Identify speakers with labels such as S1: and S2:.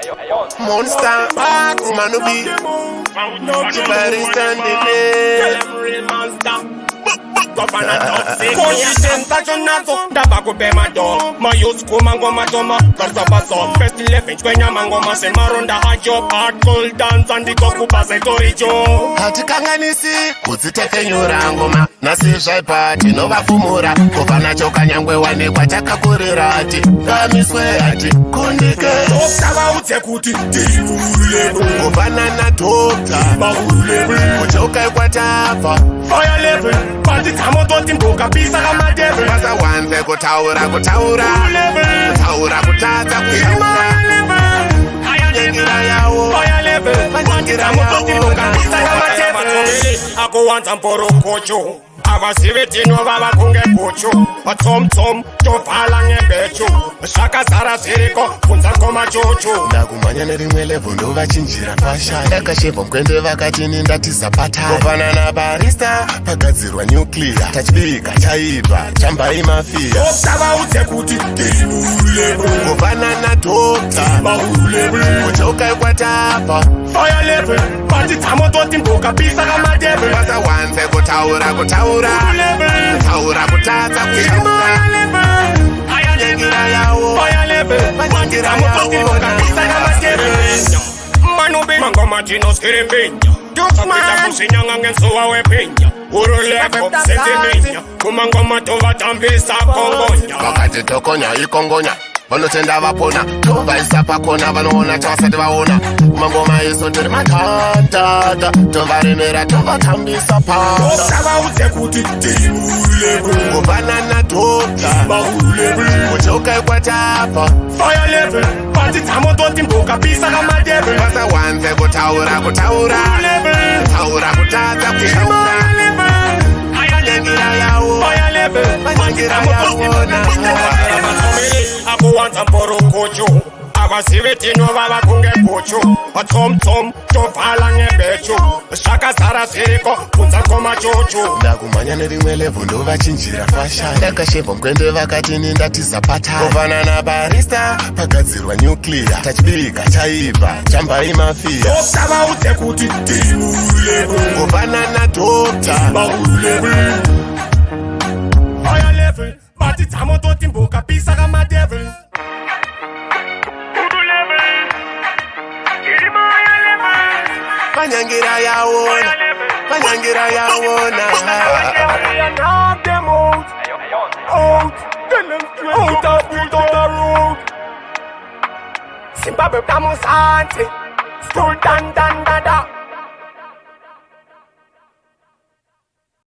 S1: Monster Act, man, no be. Everybody standing there.
S2: Sensacionazo, tabaco pemado, mayus kumangoma toma, karsabaso, festi lefench kwenya mangoma se maronda hajo, hard cold dance and the kokupa se toricho.
S1: Hatikanganisi kudzitekenyura ngoma nasizvai pati novafumura kufana choka nyangwe wanikwa chakakurira ati ngamiswe ati kundike
S2: Tava utse kuti tiurulebo
S1: kufana nadokta
S2: maurulebo
S1: kuchoka ikwatapa
S2: fire level pati tamototi mboka pisa kama devil
S1: basa wanze kutaura kutaura kutaura kutadza kutaura nyengira yawo
S2: fire level pati tamototi mboka pisa kama devil ako wanza mporokocho avasivetino vava kunge puchu vatomtom tovala ngebechu zvakazara zviriko kunza ngoma chuchu
S1: ndakumhanya nerimwe levho ndovachinjira fasha ndakashevha mukwende vakati nindatiza patari kufanana barista pagadzirwa nuclear tachibika chaibva chambai mafia
S2: tavaudze kuti tiurulebo
S1: kufanana dokta
S2: maurulebo
S1: kuchoka ikwatapa
S2: fire level pati tamototi mboka pisa kama devil
S1: basa wanze kutaura kutaura kutaura kutadza kutaura nyengira yawo
S2: fire level pati tamototi mboka pisa kama devil manobe mangoma tinoskirimbenya Tukapita kusinyanga ngensuwa wepenya Uruleko sentimenya Kumangoma tovatambisa kongonya
S1: wakati tokonya ikongonya vanotenda vapona tovaisa pakona vanoona tavasati vaona mangoma iso ndiri matantata tovaremera tovatambisa panda
S2: tavaudze kuti tiurulebo
S1: kufanana dokta
S2: maurulebo
S1: kuchoka ikwatapa
S2: fire level pati tamototi mboka pisa kama devil
S1: basa wanze kutaura kutaura kutaura kutadza kutaura nyengira yawo
S2: fire level pati tamototi mboka pisa kama devil akuwanza mporokocho avasivetino vava kunge puchu vatomtom tovala ngebechu zvakazara zviriko kunza ngoma chuchu
S1: ndakumhanya nerimwe levho ndovachinjira fasha ndakashevha mukwende vakati nindatiza patari kufanana barista pagadzirwa nuclear tachibika chaibva chambai mafia
S2: tavaudze kuti tiurulebo
S1: kufanana dokta
S2: maurulebo fire level pati tamototi mboka pisa kama devil
S1: vanyangira yawona vanyangira yawona
S2: out of the road Zimbabwe kamusanti Sultan dan da da